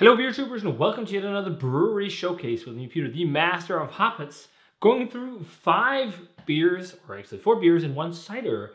Hello beer troopers and welcome to yet another brewery showcase with me, Peter, the master of hoppets, going through 5 beers, or actually 4 beers and 1 cider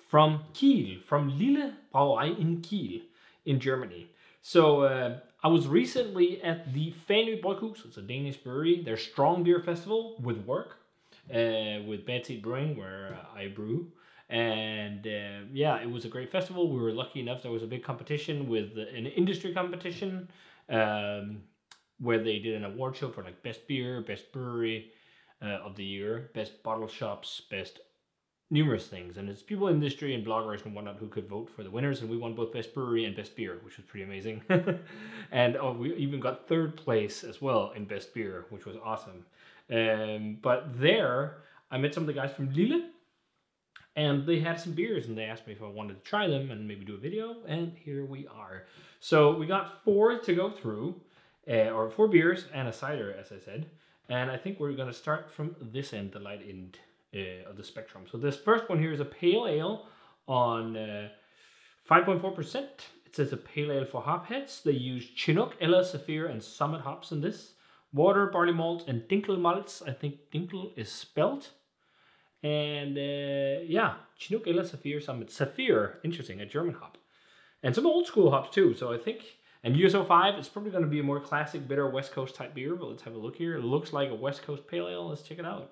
from Kiel, from Lille Brauerei in Kiel, in Germany. So I was recently at the Fanø Bryghus, it's a Danish brewery, their strong beer festival with work, with Bad Seed Brewing, where I brew. And yeah, it was a great festival. We were lucky enough, there was a big competition with an industry competition, where they did an award show for like best beer, best brewery of the year, best bottle shops, best numerous things. And it's people in the industry and bloggers and whatnot who could vote for the winners, and we won both best brewery and best beer, which was pretty amazing. And we even got 3rd place as well in best beer, which was awesome. But there I met some of the guys from Lille, and they had some beers, and they asked me if I wanted to try them and maybe do a video, and here we are. So we got 4 to go through, or 4 beers and a cider, as I said. And I think we're going to start from this end, the light end of the spectrum. So this first one here is a pale ale on 5.4%. It says a pale ale for hop heads. They use Chinook, Ella, Saphir, and Summit hops in this. Water, barley malt, and Dinkel malts. I think Dinkel is spelt. And yeah, Chinook, Ella, Saphir, Summit. Saphir, interesting, a German hop. And some old school hops too, so I think, and USO5, it's probably going to be a more classic, bitter West Coast type beer, but let's have a look here. It looks like a West Coast pale ale. Let's check it out.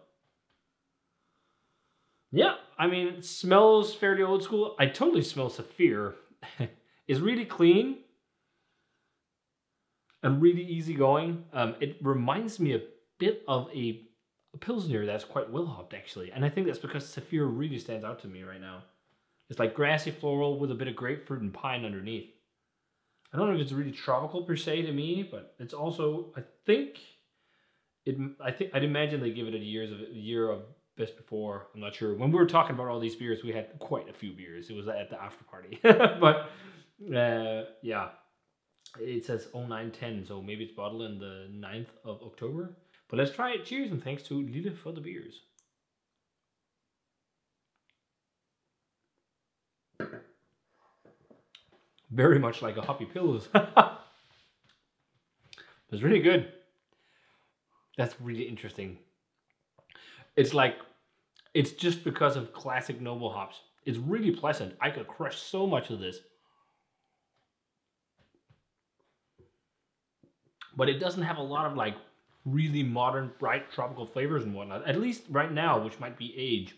Yeah, I mean, it smells fairly old school. I totally smell Saphir. It's really clean and really easygoing. It reminds me a bit of a Pilsner that's quite well hopped actually, and I think that's because Saphir really stands out to me right now. It's like grassy floral with a bit of grapefruit and pine underneath. I don't know if it's really tropical per se to me, but it's also, I'd imagine they give it a year of best before. I'm not sure. When we were talking about all these beers, we had quite a few beers. It was at the after party. But yeah, it says 0910, so maybe it's bottled in the 9th of October. But let's try it. Cheers, and thanks to Lille for the beers. Very much like a hoppy Pils. It's really good. That's really interesting. It's like, it's just because of classic noble hops. It's really pleasant. I could crush so much of this. But it doesn't have a lot of like really modern, bright tropical flavors and whatnot. At least right now, which might be age.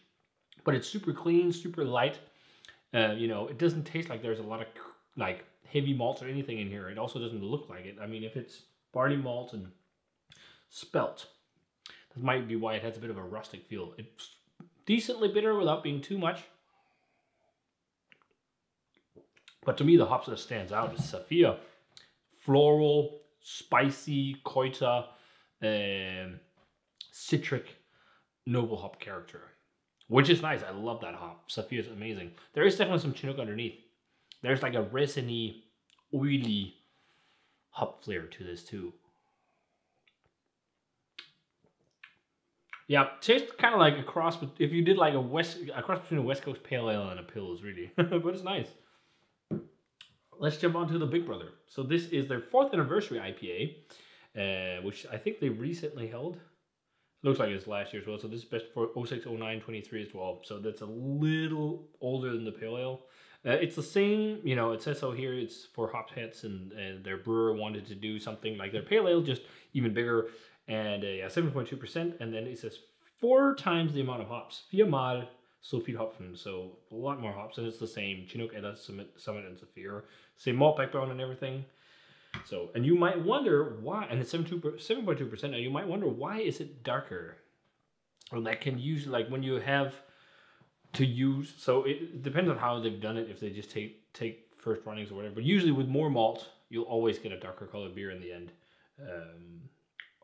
But it's super clean, super light. You know, it doesn't taste like there's a lot of like heavy malts or anything in here. It also doesn't look like it. I mean, if it's barley malt and spelt, that might be why it has a bit of a rustic feel. It's decently bitter without being too much. But to me, the hops that stands out is Saphir. Floral, spicy, koita, citric, noble hop character. Which is nice. I love that hop. Saphir is amazing. There is definitely some Chinook underneath. There's like a resiny, oily hop flavor to this too. Yeah, tastes kind of like a cross, but if you did like a cross between a West Coast pale ale and a Pils, really. But it's nice. Let's jump on to the Big Brother. So this is their 4th anniversary IPA, which I think they recently held. Looks like it's last year as well. So this is best for 06, 09, 23 as well. So that's a little older than the pale ale. It's the same, you know, it says so here, it's for hop heads, and their brewer wanted to do something like their pale ale, just even bigger. And yeah, 7.2%. And then it says 4 times the amount of hops. 4 mal so viel Hopfen. So a lot more hops. And it's the same. Chinook, Ella, Summit, and Saphir. Same malt backbone and everything. So, and you might wonder why, and it's 7.2%, and you might wonder why is it darker? Well, that can usually, like when you have to use, so it depends on how they've done it, if they just take first runnings or whatever, but usually with more malt, you'll always get a darker colored beer in the end.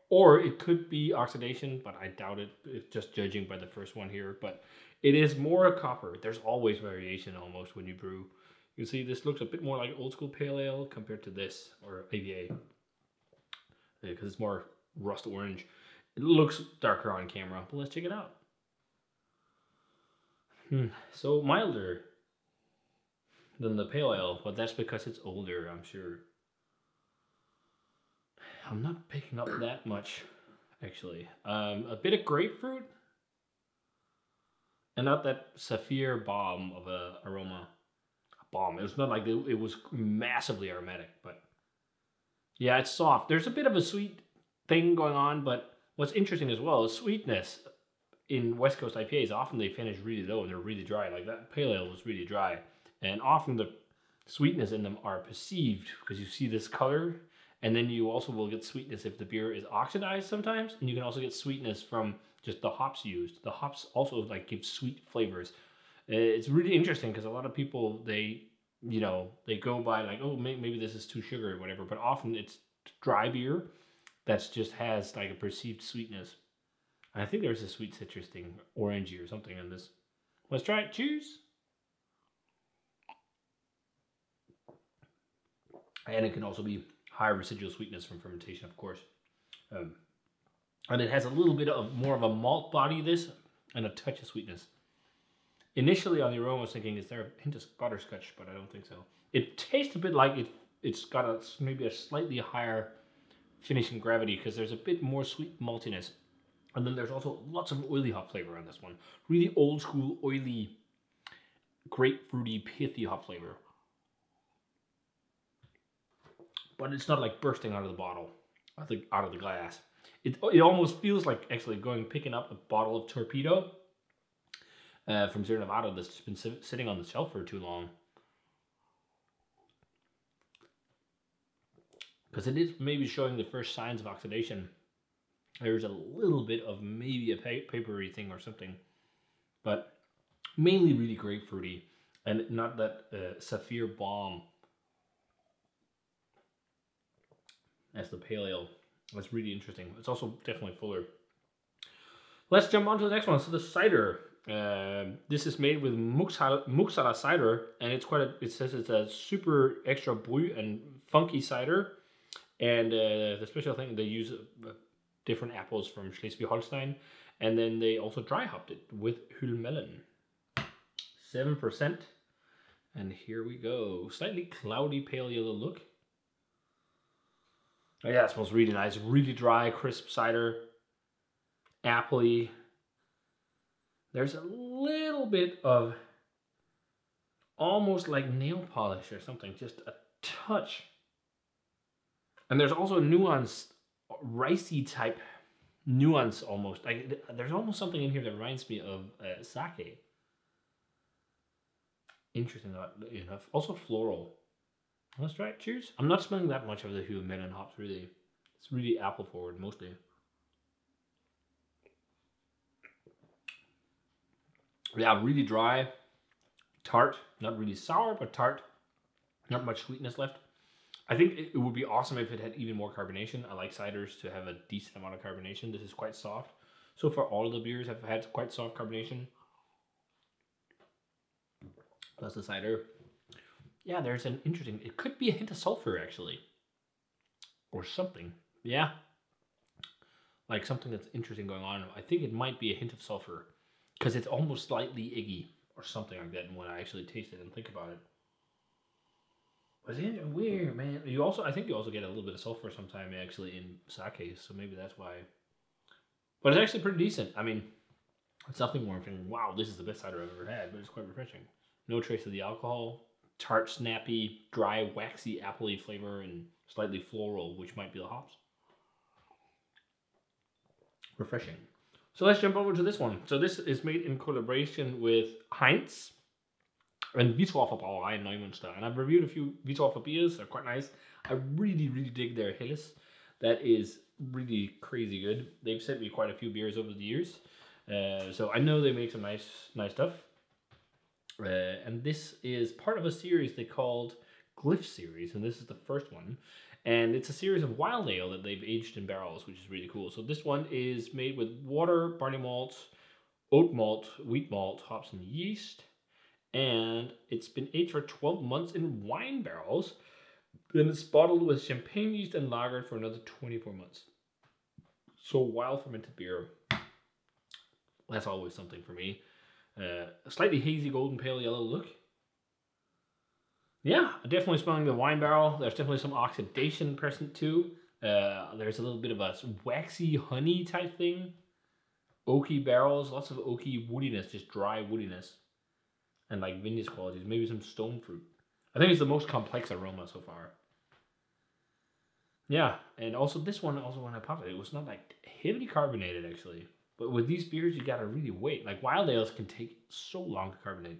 Or it could be oxidation, but I doubt it, if just judging by the first one here, but it is more copper. There's always variation almost when you brew. You can see this looks a bit more like old school pale ale compared to this, or IPA, because it's more rust orange. It looks darker on camera, but let's check it out. So milder than the pale ale, but that's because it's older, I'm sure. I'm not picking up that much, actually. A bit of grapefruit, and not that sapphire bomb of a aroma. Bomb. It's not like it was massively aromatic, but yeah, it's soft. There's a bit of a sweet thing going on, but what's interesting as well is sweetness in West Coast IPAs. Often they finish really low and they're really dry. Like that pale ale was really dry, and often the sweetness in them are perceived because you see this color, and then you also will get sweetness if the beer is oxidized sometimes, and you can also get sweetness from just the hops used. The hops also like give sweet flavors. It's really interesting because a lot of people, they go by like, oh, maybe this is too sugary or whatever, but often it's dry beer that just has like a perceived sweetness. And I think there's a sweet citrus thing, orangey or something in this. Let's try it. Cheers. And it can also be higher residual sweetness from fermentation, of course. And it has a little bit of more of a malt body, this, and a touch of sweetness. Initially on the aroma, I was thinking, is there a hint of butterscotch? But I don't think so. It tastes a bit like it's got maybe a slightly higher finishing gravity because there's a bit more sweet maltiness. And then there's also lots of oily hop flavor on this one. Really old school, oily, grapefruity, pithy hop flavor. But it's not like bursting out of the bottle, out of the glass. It almost feels like actually picking up a bottle of Torpedo from Sierra Nevada that's just been sitting on the shelf for too long. Because it is maybe showing the first signs of oxidation. There's a little bit of maybe a papery thing or something. But mainly really grapefruity. And not that sapphire bomb as the pale ale. That's really interesting. It's also definitely fuller. Let's jump on to the next one. So the cider. This is made with Muxala cider, and it says it's a super extra Brut and funky cider. And the special thing, they use different apples from Schleswig-Holstein, and then they also dry hopped it with Hülmelon. 7%. And here we go. Slightly cloudy pale yellow look. Oh yeah, it smells really nice. Really dry, crisp cider. Appley. There's a little bit of almost like nail polish or something. Just a touch. And there's also a nuanced, ricey type nuance almost. Like there's almost something in here that reminds me of sake. Interesting enough. Also floral. Let's try it. Cheers. I'm not smelling that much of the Hülmelon hops, really. It's really apple forward, mostly. Yeah, really dry. Tart. Not really sour, but tart. Not much sweetness left. I think it would be awesome if it had even more carbonation. I like ciders to have a decent amount of carbonation. This is quite soft. So far, all of the beers have had quite soft carbonation. Plus the cider. Yeah, there's an interesting... It could be a hint of sulfur, actually. Or something. Yeah. Like something that's interesting going on. I think it might be a hint of sulfur. Because it's almost slightly iggy. Or something like that when I actually taste it and think about it. But it's weird, man. I think you also get a little bit of sulfur sometime, actually, in sake. So maybe that's why. But it's actually pretty decent. I mean, it's nothing more than, wow, this is the best cider I've ever had. But it's quite refreshing. No trace of the alcohol. Tart, snappy, dry, waxy, appley flavor, and slightly floral, which might be the hops. Refreshing. So let's jump over to this one. So this is made in collaboration with Heinz and Lille Brauerei in Neumünster. And I've reviewed a few Lille beers. They're quite nice. I really, really dig their Helles. That is really crazy good. They've sent me quite a few beers over the years. So I know they make some nice stuff. And this is part of a series they called Glyph series, and this is the first one. And it's a series of wild ale that they've aged in barrels, which is really cool. So this one is made with water, barley malt, oat malt, wheat malt, hops, and yeast. And it's been aged for 12 months in wine barrels. Then it's bottled with champagne yeast and lagered for another 24 months. So wild fermented beer. That's always something for me. A slightly hazy golden pale yellow look. Yeah, definitely smelling the wine barrel. There's definitely some oxidation present too. There's a little bit of a waxy honey type thing. Oaky barrels, lots of oaky woodiness, just dry woodiness. And like vintage qualities, maybe some stone fruit. I think it's the most complex aroma so far. Yeah, and also this one, when I popped it, it was not like heavily carbonated actually. But with these beers, you gotta really wait. Like wild ales can take so long to carbonate.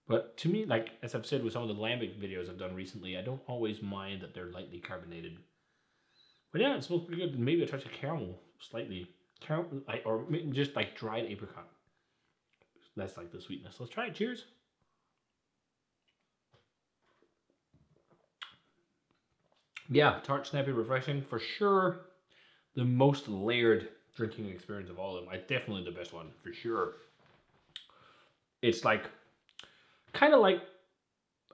But to me, like as I've said with some of the lambic videos I've done recently, I don't always mind that they're lightly carbonated. But yeah, it smells pretty good. Maybe a touch of caramel, slightly. Caramel, or just like dried apricot. That's like the sweetness. Let's try it. Cheers. Yeah, tart, snappy, refreshing. For sure, the most layered drinking experience of all of them. Definitely the best one, for sure. It's like, kind of like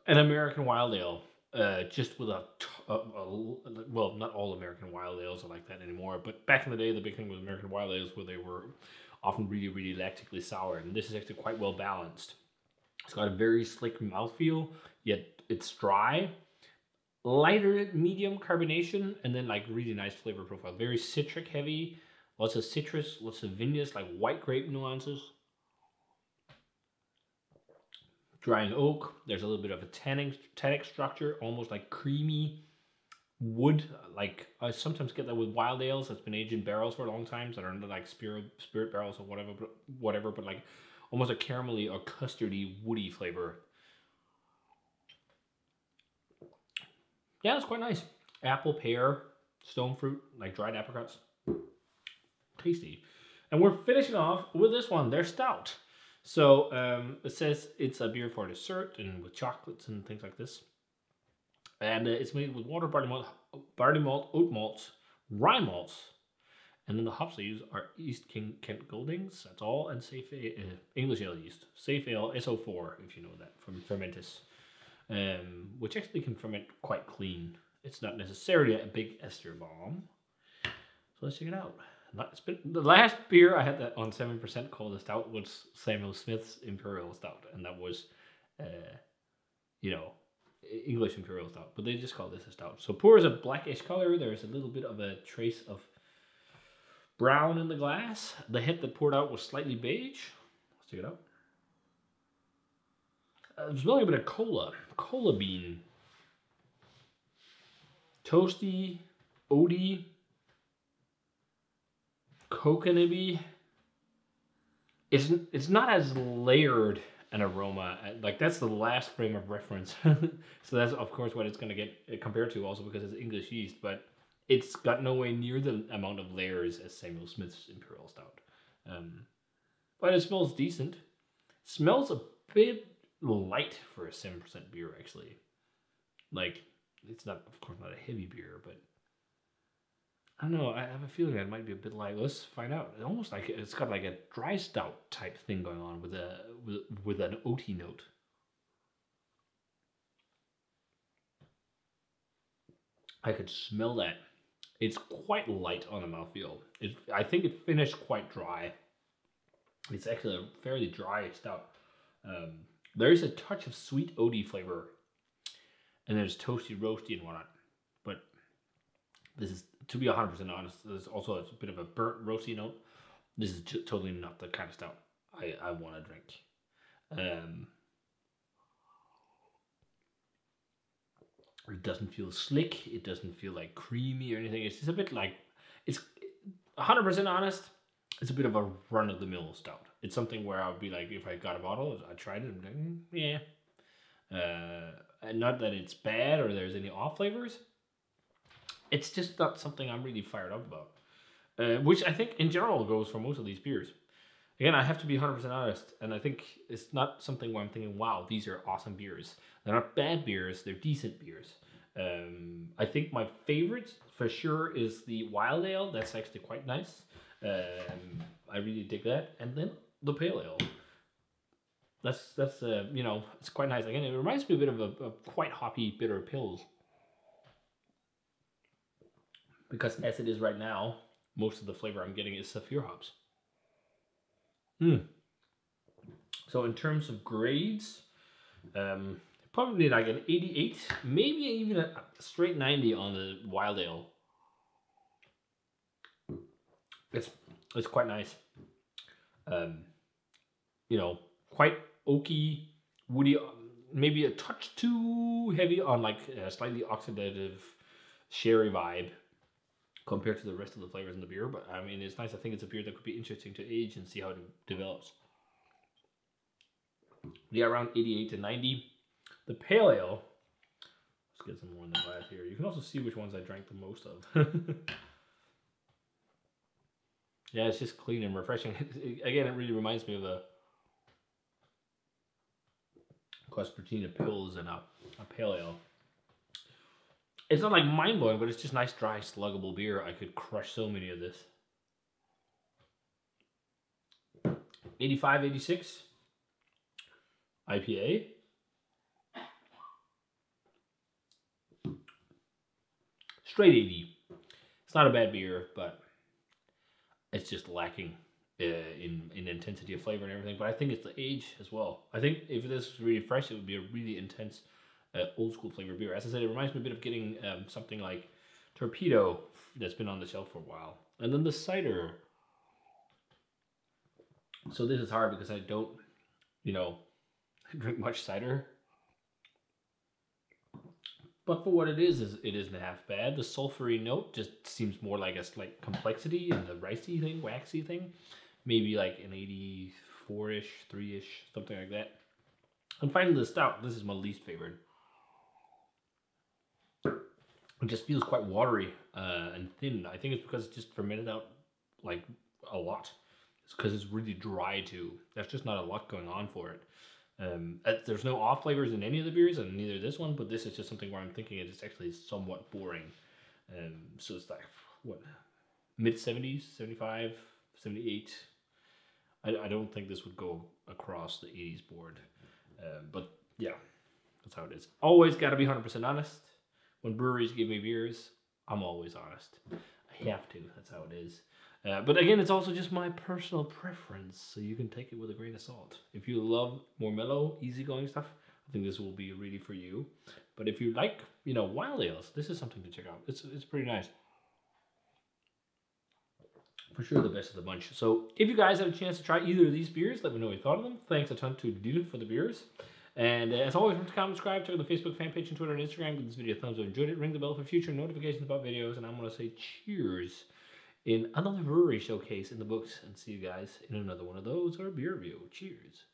an American wild ale, just with well, not all American wild ales are like that anymore, but back in the day, the big thing with American wild ales where they were often really, really lactically sour, and this is actually quite well balanced. It's got a very slick mouthfeel, yet it's dry, lighter medium carbonation, and then like really nice flavor profile. Very citric heavy, lots of citrus, lots of vinous, like white grape nuances. Drying oak, there's a little bit of a tannic structure, almost like creamy wood. Like I sometimes get that with wild ales that's been aged in barrels for a long time, that are like spirit barrels or whatever, but like almost a caramelly or custardy woody flavor. Yeah, it's quite nice. Apple, pear, stone fruit, like dried apricots. Tasty. And we're finishing off with this one, their stout. So it says it's a beer for dessert and with chocolates and things like this. And it's made with water, barley malt, oat malts, rye malts. And then the hops they use are East Kent Goldings, that's all, and safe English ale yeast. Safe ale SO4, if you know that, from Fermentis. Which actually can ferment quite clean. It's not necessarily a big ester bomb. So let's check it out. It's been the last beer I had that on 7% called a stout was Samuel Smith's Imperial Stout, and that was, English Imperial Stout, but they just call this a stout. So pour is a blackish color. There's a little bit of a trace of brown in the glass. The head that poured out was slightly beige. Let's check it out. I'm smelling a bit of cola bean, toasty, oaty, coconutty. It's not as layered an aroma. Like that's the last frame of reference. So that's of course what it's going to get compared to, also because it's English yeast, but it's got nowhere near the amount of layers as Samuel Smith's Imperial Stout. But it smells decent. It smells a bit light for a 7% beer, actually. Like, it's not, of course, not a heavy beer, but I don't know. I have a feeling that it might be a bit light. Let's find out. It's almost like it's got like a dry stout type thing going on with an oaty note. I could smell that. It's quite light on the mouthfeel. I think it finished quite dry. It's actually a fairly dry stout. There is a touch of sweet oaty flavor, and there's toasty, roasty, and whatnot. But this is, to be 100% honest, there's also a bit of a burnt, roasty note. This is totally not the kind of stout I want to drink. It doesn't feel slick. It doesn't feel like creamy or anything. It's just a bit like, it's 100% honest. It's a bit of a run-of-the-mill stout. It's something where I would be like, if I got a bottle, I tried it, I'm like, yeah. And not that it's bad or there's any off flavors. It's just not something I'm really fired up about. Which I think in general goes for most of these beers. Again, I have to be 100% honest, and I think it's not something where I'm thinking, wow, these are awesome beers. They're not bad beers, they're decent beers. I think my favorite, for sure, is the Wild Ale. That's actually quite nice. I really dig that. And then the Pale Ale. That's it's quite nice. Again, it reminds me a bit of a quite hoppy, bitter pills. Because as it is right now, most of the flavor I'm getting is Saphir hops. So in terms of grades, Probably like an 88, maybe even a straight 90 on the wild ale. It's quite nice. You know, quite oaky, woody, maybe a touch too heavy on like a slightly oxidative sherry vibe compared to the rest of the flavors in the beer. But I mean, it's nice. I think it's a beer that could be interesting to age and see how it develops. Yeah, around 88 to 90. The pale ale. Let's get some more in the glass here. You can also see which ones I drank the most of. Yeah, it's just clean and refreshing. Again, it really reminds me of a Cospertina Pils and a pale ale. It's not like mind-blowing, but it's just nice, dry, sluggable beer. I could crush so many of this. 85, 86. IPA. Straight 80. It's not a bad beer, but it's just lacking in intensity of flavor and everything. But I think it's the age as well. I think if this was really fresh, it would be a really intense old school flavor beer. As I said, it reminds me a bit of getting something like Torpedo that's been on the shelf for a while. And then the cider. So this is hard because I don't, drink much cider. But for what it isn't half bad. The sulfury note just seems more like a slight complexity and the ricey thing, waxy thing. Maybe like an 84-ish, 3-ish, something like that. And finally the stout. This is my least favorite. It just feels quite watery and thin. I think it's because it's just fermented out like a lot. It's because it's really dry too. There's just not a lot going on for it. There's no off flavors in any of the beers, and neither this one, but this is just something where I'm thinking it's actually somewhat boring. So it's like, what, mid-70s, 75, 78. I don't think this would go across the 80s board. But yeah, that's how it is. Always got to be 100% honest. When breweries give me beers, I'm always honest. I have to, that's how it is. But again, it's also just my personal preference, so you can take it with a grain of salt. If you love more mellow, easygoing stuff, I think this will be really for you. But if you like, wild ales, this is something to check out. It's pretty nice. For sure the best of the bunch. So if you guys have a chance to try either of these beers, let me know what you thought of them. Thanks a ton to Lille for the beers. And as always, remember to comment, subscribe, check out the Facebook fan page and Twitter and Instagram. Give this video a thumbs up if you enjoyed it. Ring the bell for future notifications about videos. And I'm going to say cheers in another brewery showcase in the books, and see you guys in another one of those or beer review. Cheers.